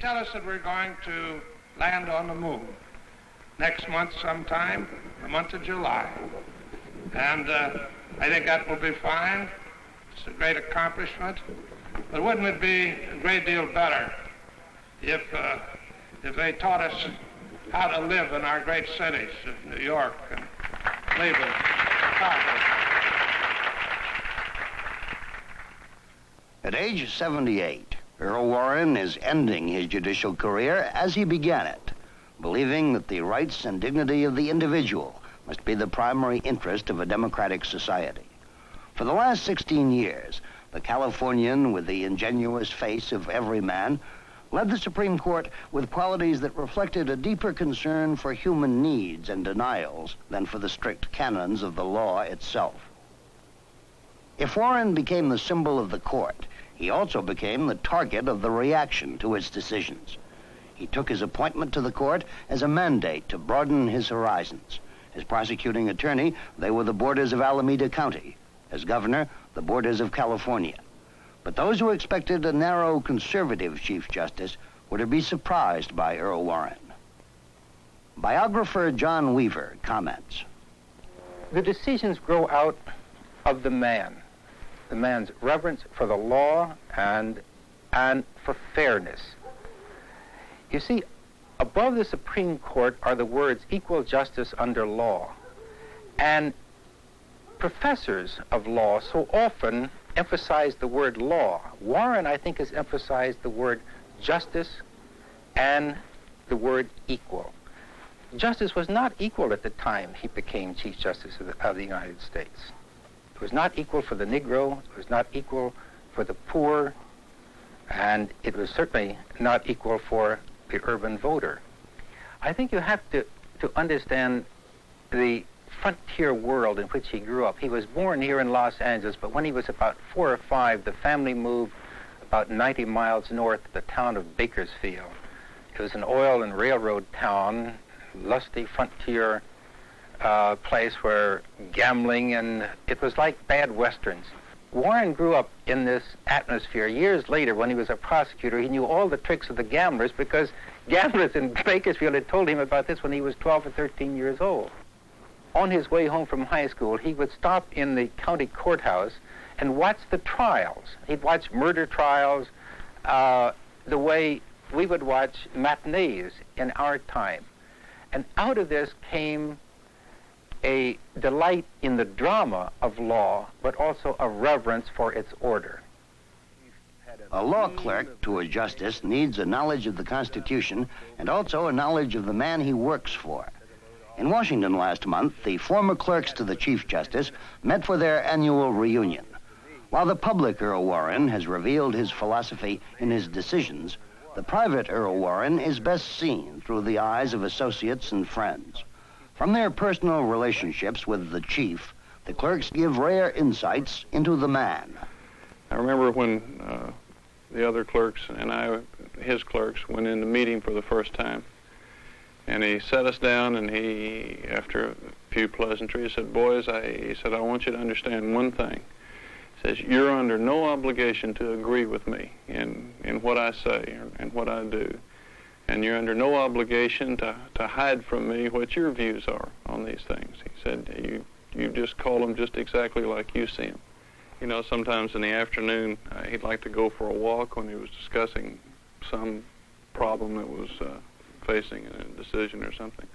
tell us that we're going to land on the moon next month sometime, the month of July. And I think that will be fine. It's a great accomplishment. But wouldn't it be a great deal better if they taught us how to live in our great cities of New York and Cleveland, Chicago? At age 78, Earl Warren is ending his judicial career as he began it, believing that the rights and dignity of the individual must be the primary interest of a democratic society. For the last 16 years, the Californian with the ingenuous face of every man led the Supreme Court with qualities that reflected a deeper concern for human needs and denials than for the strict canons of the law itself. If Warren became the symbol of the court, he also became the target of the reaction to its decisions. He took his appointment to the court as a mandate to broaden his horizons. As prosecuting attorney, they were the borders of Alameda County. As governor, the borders of California. But those who expected a narrow conservative Chief Justice were to be surprised by Earl Warren. Biographer John Weaver comments. The decisions grow out of the man's reverence for the law and for fairness. You see, above the Supreme Court are the words equal justice under law. And professors of law so often emphasize the word law. Warren, I think, has emphasized the word justice and the word equal. Justice was not equal at the time he became Chief Justice of the United States. It was not equal for the Negro, it was not equal for the poor, and it was certainly not equal for the urban voter. I think you have to understand the frontier world in which he grew up. He was born here in Los Angeles, but when he was about 4 or 5, the family moved about 90 miles north to the town of Bakersfield. It was an oil and railroad town, lusty frontier place where gambling, and it was like bad westerns. Warren grew up in this atmosphere. Years later, when he was a prosecutor, he knew all the tricks of the gamblers because gamblers in Bakersfield had told him about this when he was 12 or 13 years old. On his way home from high school, he would stop in the county courthouse and watch the trials. He'd watch murder trials the way we would watch matinees in our time. And out of this came a delight in the drama of law, but also a reverence for its order. A law clerk to a justice needs a knowledge of the Constitution and also a knowledge of the man he works for. In Washington last month, the former clerks to the Chief Justice met for their annual reunion. While the public Earl Warren has revealed his philosophy in his decisions, the private Earl Warren is best seen through the eyes of associates and friends. From their personal relationships with the chief, the clerks give rare insights into the man. I remember when the other clerks and his clerks, went in the meeting for the first time. And he sat us down, and he, after a few pleasantries, said, "Boys," he said, "I want you to understand one thing." He says, "You're under no obligation to agree with me in what I say and what I do. And you're under no obligation to hide from me what your views are on these things." He said, you just call them just exactly like you see them. You know, sometimes in the afternoon, he'd like to go for a walk when he was discussing some problem that was facing a decision or something.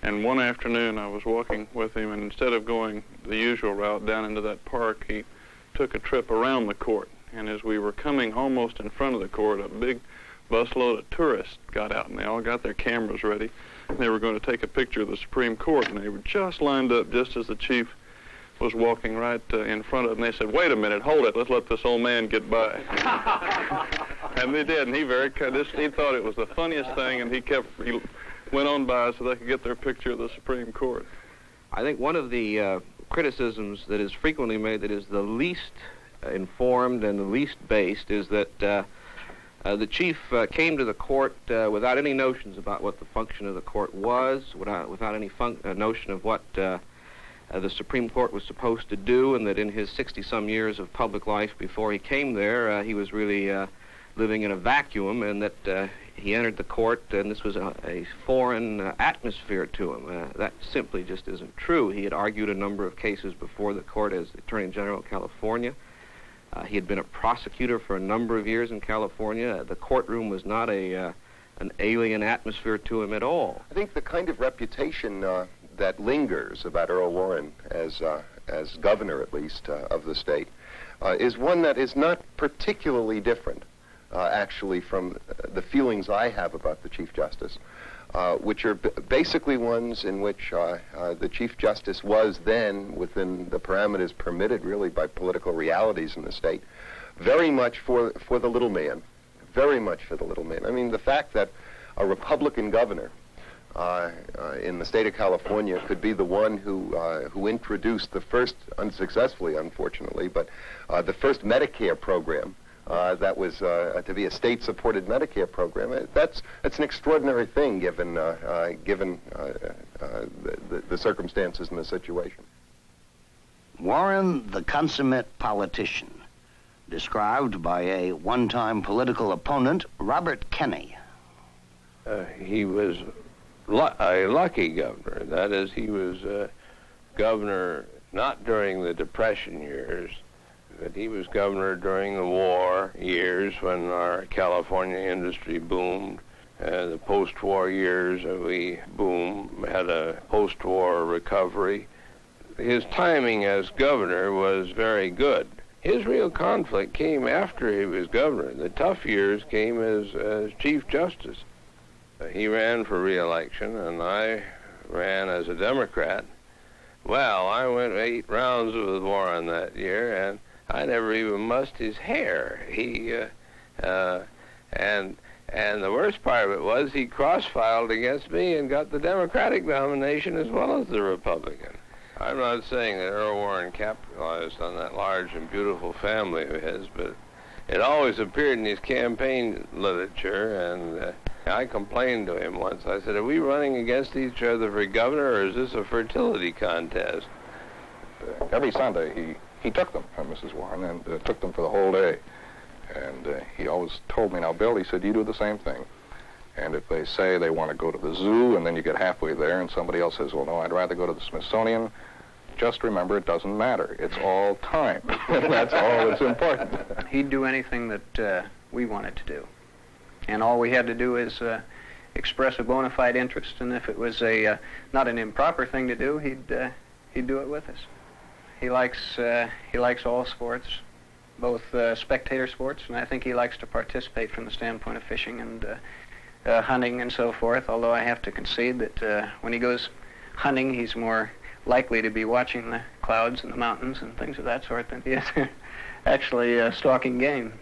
And one afternoon I was walking with him, and instead of going the usual route down into that park, he took a trip around the court. And as we were coming almost in front of the court, a big busload of tourists got out, and they all got their cameras ready. And they were going to take a picture of the Supreme Court, and they were just lined up just as the chief was walking right in front of them. They said, "Wait a minute, hold it, let's let this old man get by." And they did, and he thought it was the funniest thing, and he went on by so they could get their picture of the Supreme Court. I think one of the criticisms that is frequently made that is the least informed and the least based is that the chief came to the court without any notions about what the function of the court was, without any notion of what the Supreme Court was supposed to do, and that in his 60-some years of public life before he came there, he was really living in a vacuum, and that he entered the court and this was a foreign atmosphere to him. That simply just isn't true. He had argued a number of cases before the court as Attorney General of California. He had been a prosecutor for a number of years in California. The courtroom was not an alien atmosphere to him at all. I think the kind of reputation that lingers about Earl Warren as governor, at least, of the state, is one that is not particularly different, actually, from the feelings I have about the Chief Justice, which are basically ones in which the Chief Justice was then, within the parameters permitted really by political realities in the state, very much for the little man, very much for the little man. I mean, the fact that a Republican governor in the state of California could be the one who introduced the first, unsuccessfully unfortunately, but the first Medicare program that was to be a state-supported Medicare program. That's an extraordinary thing given the circumstances and the situation. Warren, the consummate politician, described by a one-time political opponent, Robert Kenney. He was a lucky governor. That is, he was governor not during the Depression years, but he was governor during the war years when our California industry boomed. The post-war years, we had a post-war recovery. His timing as governor was very good. His real conflict came after he was governor. The tough years came as Chief Justice. He ran for re-election, and I ran as a Democrat. Well, I went 8 rounds with Warren that year, and I never even mussed his hair. And the worst part of it was he cross-filed against me and got the Democratic nomination as well as the Republican. I'm not saying that Earl Warren capitalized on that large and beautiful family of his, but it always appeared in his campaign literature, and I complained to him once. I said, are we running against each other for governor, or is this a fertility contest? Every Sunday, he took them, Mrs. Warren, and took them for the whole day. And he always told me, now, Bill, he said, you do the same thing. And if they say they want to go to the zoo, and then you get halfway there, and somebody else says, well, no, I'd rather go to the Smithsonian, just remember it doesn't matter. It's all time. That's all that's important. He'd do anything that we wanted to do. And all we had to do is express a bona fide interest, and if it was not an improper thing to do, he'd do it with us. He likes all sports, both spectator sports, and I think he likes to participate from the standpoint of fishing and hunting and so forth, although I have to concede that when he goes hunting, he's more likely to be watching the clouds and the mountains and things of that sort than he is actually stalking game.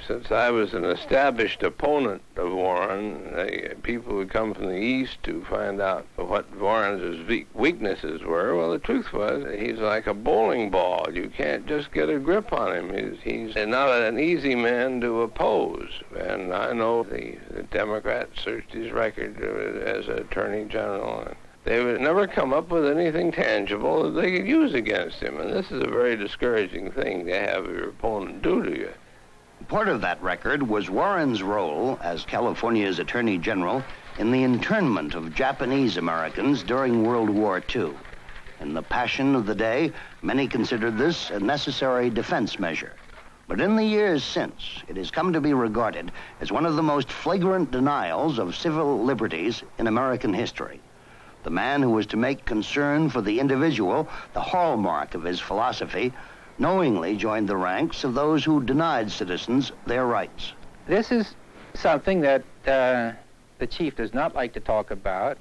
Since I was an established opponent of Warren, people would come from the East to find out what Warren's weaknesses were. Well, the truth was, he's like a bowling ball. You can't just get a grip on him. He's not an easy man to oppose. And I know the Democrats searched his record as Attorney General, and they would never come up with anything tangible that they could use against him. And this is a very discouraging thing to have your opponent do to you. Part of that record was Warren's role as California's Attorney General in the internment of Japanese Americans during World War II. In the passion of the day, many considered this a necessary defense measure. But in the years since, it has come to be regarded as one of the most flagrant denials of civil liberties in American history. The man who was to make concern for the individual the hallmark of his philosophy knowingly joined the ranks of those who denied citizens their rights. This is something that the chief does not like to talk about.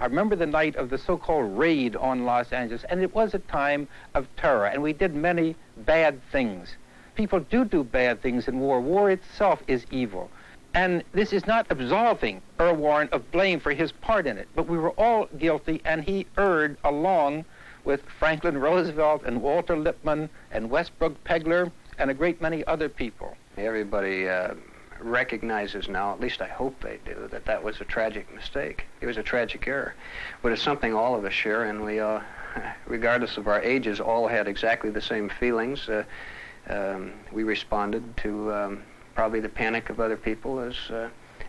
I remember the night of the so-called raid on Los Angeles, and it was a time of terror, and we did many bad things. People do bad things in war. War itself is evil. And this is not absolving Earl Warren of blame for his part in it, but we were all guilty, and he erred along with Franklin Roosevelt and Walter Lippmann and Westbrook Pegler and a great many other people. Everybody recognizes now, at least I hope they do, that that was a tragic mistake. It was a tragic error. But it's something all of us share, and we, regardless of our ages, all had exactly the same feelings. We responded to probably the panic of other people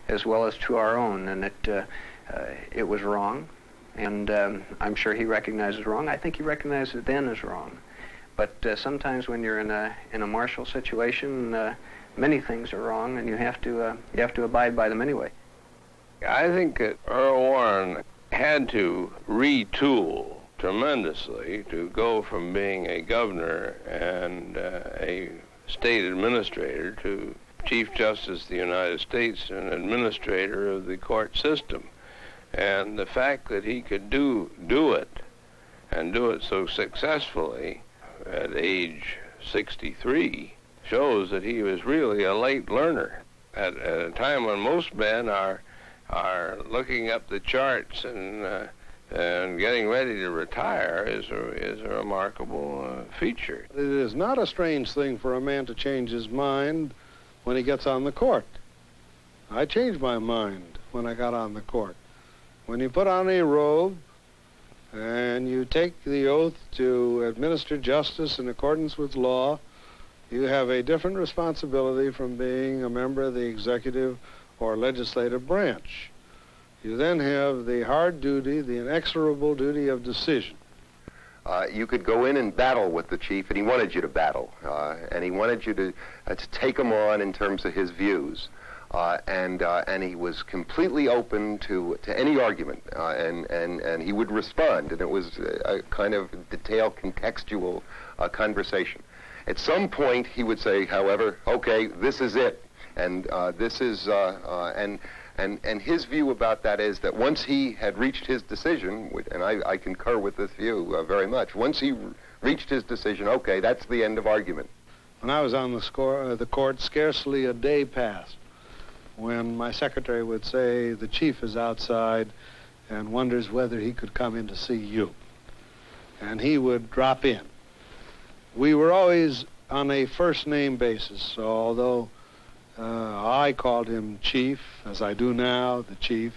as well as to our own, and it was wrong. And I'm sure he recognizes wrong. I think he recognized it then as wrong. But sometimes when you're in a martial situation, many things are wrong, and you have to abide by them anyway. I think that Earl Warren had to retool tremendously to go from being a governor and a state administrator to Chief Justice of the United States and administrator of the court system. And the fact that he could do it, and do it so successfully at age 63, shows that he was really a late learner. At a time when most men are looking up the charts and getting ready to retire is a remarkable feature. It is not a strange thing for a man to change his mind when he gets on the court. I changed my mind when I got on the court. When you put on a robe and you take the oath to administer justice in accordance with law, you have a different responsibility from being a member of the executive or legislative branch. You then have the hard duty, the inexorable duty of decision. You could go in and battle with the chief, and he wanted you to battle, and he wanted you to take him on in terms of his views. And he was completely open to any argument, and he would respond, and it was a kind of detailed, contextual conversation. At some point, he would say, however, okay, this is it, and this is, and his view about that is that once he had reached his decision, and I concur with this view very much, once he reached his decision, okay, that's the end of argument. When I was on the court, scarcely a day passed when my secretary would say, the chief is outside and wonders whether he could come in to see you. And he would drop in. We were always on a first-name basis, so although I called him chief, as I do now, the chief,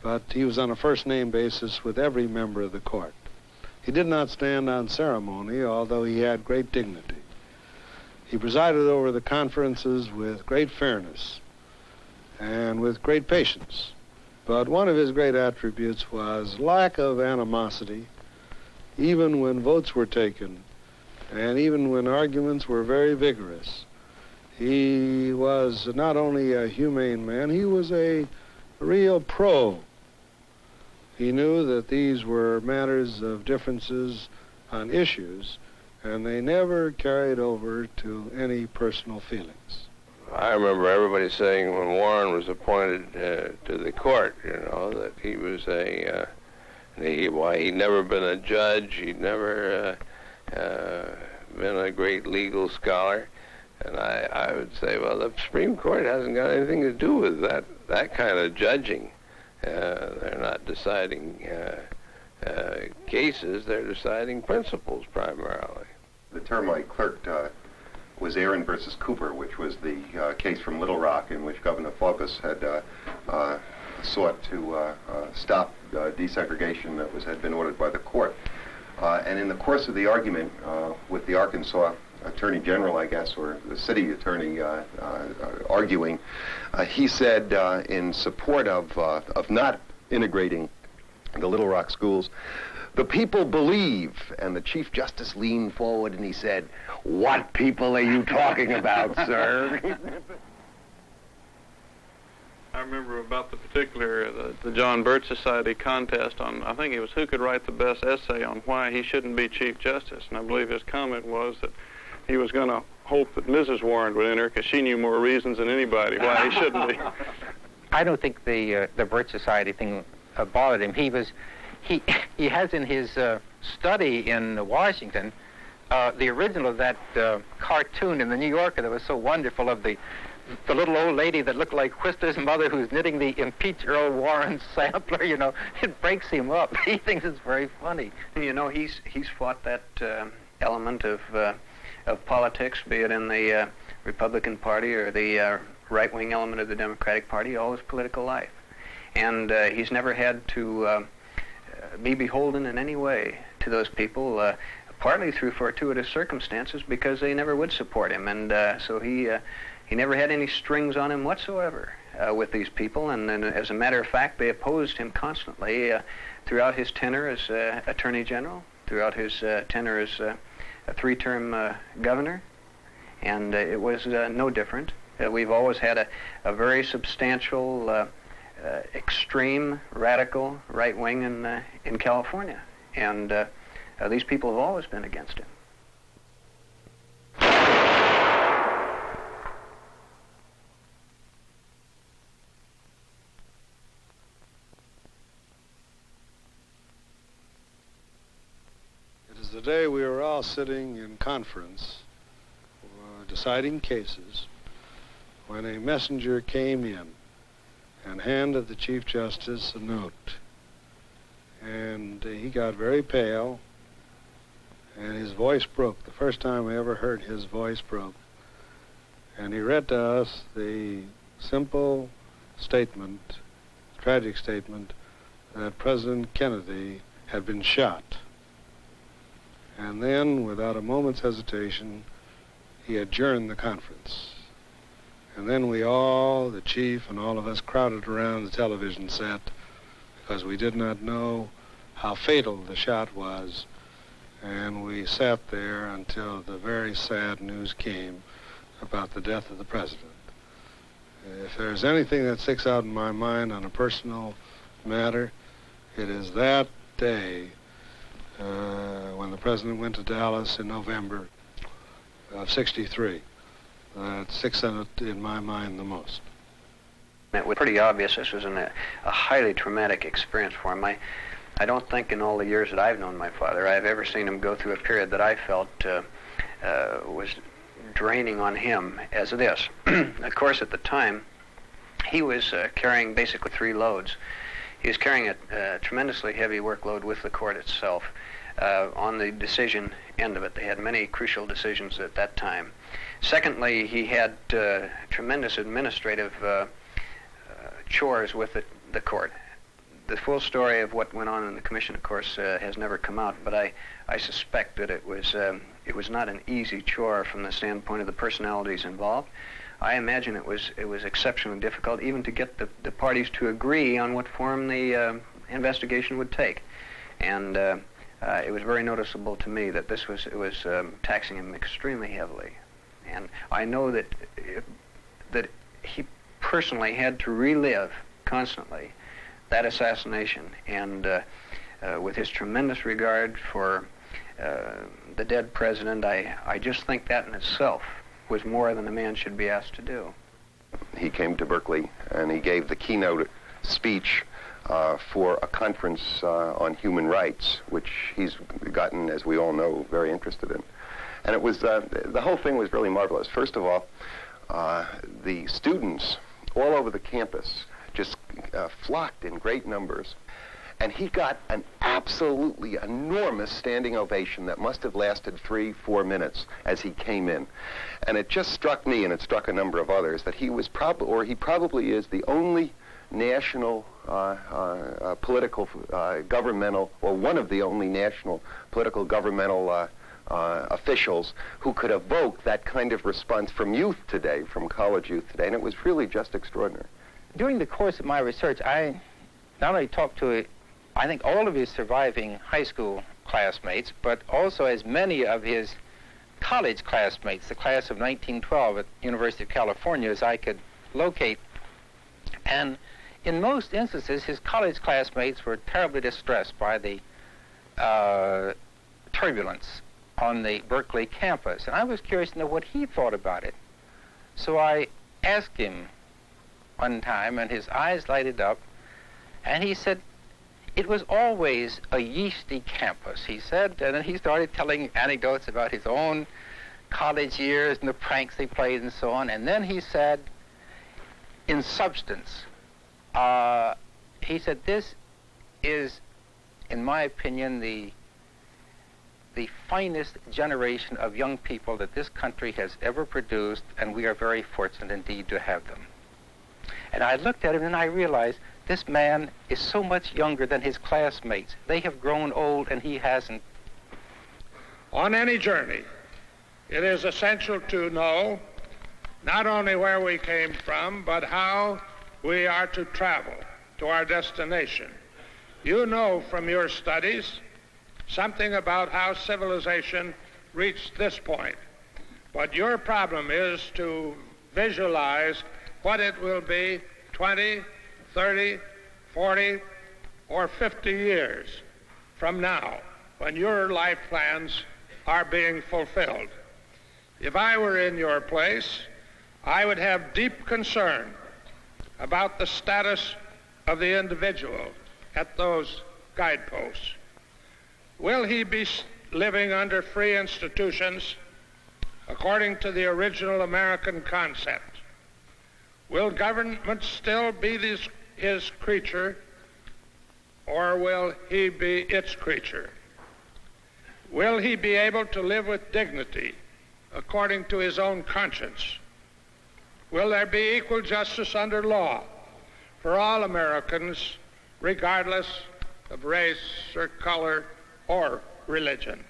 but he was on a first-name basis with every member of the court. He did not stand on ceremony, although he had great dignity. He presided over the conferences with great fairness and with great patience. But one of his great attributes was lack of animosity, even when votes were taken, and even when arguments were very vigorous. He was not only a humane man, he was a real pro. He knew that these were matters of differences on issues, and they never carried over to any personal feelings. I remember everybody saying when Warren was appointed to the court, that he was he'd never been a judge, he'd never been a great legal scholar. And I would say, well, the Supreme Court hasn't got anything to do with that kind of judging. They're not deciding cases, they're deciding principles primarily. The term I clerked was Aaron versus Cooper, which was the case from Little Rock in which Governor Focus had sought to stop desegregation that had been ordered by the court. And in the course of the argument with the Arkansas Attorney General, I guess, or the city attorney arguing, he said in support of not integrating the Little Rock schools, the people believe, and the Chief Justice leaned forward and he said, "What people are you talking about, sir?" I remember about the particular, the John Birch Society contest on, I think it was who could write the best essay on why he shouldn't be Chief Justice, and I believe his comment was that he was going to hope that Mrs. Warren would enter because she knew more reasons than anybody why he shouldn't be. I don't think the Birch Society thing bothered him. He has in his study in Washington the original of that cartoon in the New Yorker that was so wonderful of the little old lady that looked like Whistler's mother who's knitting the impeach Earl Warren sampler. It breaks him up. He thinks it's very funny. He's fought that element of politics, be it in the Republican Party or the right-wing element of the Democratic Party, all his political life. And he's never had to be beholden in any way to those people, partly through fortuitous circumstances because they never would support him. And so he He never had any strings on him whatsoever with these people, and as a matter of fact, they opposed him constantly throughout his tenure as Attorney General, throughout his tenure as a three-term governor, and it was no different. We've always had a very substantial, extreme, radical right wing in California, and these people have always been against him. The day we were all sitting in conference, deciding cases, when a messenger came in and handed the Chief Justice a note. And he got very pale, and his voice broke. The first time I ever heard his voice broke. And he read to us the simple statement, tragic statement, that President Kennedy had been shot. And then, without a moment's hesitation, he adjourned the conference. And then we all, the chief and all of us, crowded around the television set because we did not know how fatal the shot was. And we sat there until the very sad news came about the death of the president. If there's anything that sticks out in my mind on a personal matter, it is that day when the president went to Dallas in November of '63. That sticks out in my mind the most. It was pretty obvious this was a highly traumatic experience for him. I don't think in all the years that I've known my father I've ever seen him go through a period that I felt was draining on him as this. Of course, at the time, he was carrying basically 3 loads. He was carrying a tremendously heavy workload with the court itself. On the decision end of it, they had many crucial decisions at that time. Secondly, he had tremendous administrative chores with the court. The full story of what went on in the commission, of course, has never come out, but I suspect that it was not an easy chore from the standpoint of the personalities involved. I imagine it was exceptionally difficult even to get the parties to agree on what form the investigation would take, and it was very noticeable to me that it was taxing him extremely heavily, and I know that he personally had to relive constantly that assassination, and with his tremendous regard for the dead president, I just think that in itself was more than a man should be asked to do. He came to Berkeley and he gave the keynote speech for a conference on human rights, which he's gotten, as we all know, very interested in. And it was, the whole thing was really marvelous. First of all, the students all over the campus just flocked in great numbers. And he got an absolutely enormous standing ovation that must have lasted 3-4 minutes as he came in. And it just struck me, and it struck a number of others, that he was he probably is the only national political governmental, or one of the only national political governmental officials who could evoke that kind of response from youth today, from college youth today, and it was really just extraordinary. During the course of my research, I not only talked to, I think, all of his surviving high school classmates, but also as many of his college classmates, the class of 1912 at University of California, as I could locate. And in most instances, his college classmates were terribly distressed by the turbulence on the Berkeley campus. And I was curious to know what he thought about it. So I asked him one time, and his eyes lighted up, and he said, "It was always a yeasty campus," he said, and then he started telling anecdotes about his own college years and the pranks they played and so on. And then he said, in substance, he said, "This is, in my opinion, the finest generation of young people that this country has ever produced, and we are very fortunate indeed to have them." And I looked at him and I realized this man is so much younger than his classmates. They have grown old and he hasn't. On any journey, it is essential to know not only where we came from, but how we are to travel to our destination. You know from your studies something about how civilization reached this point, but your problem is to visualize what it will be 20, 30, 40, or 50 years from now when your life plans are being fulfilled. If I were in your place, I would have deep concern about the status of the individual at those guideposts. Will he be living under free institutions according to the original American concept? Will government still be his creature, or will he be its creature? Will he be able to live with dignity according to his own conscience? Will there be equal justice under law for all Americans, regardless of race or color or religion?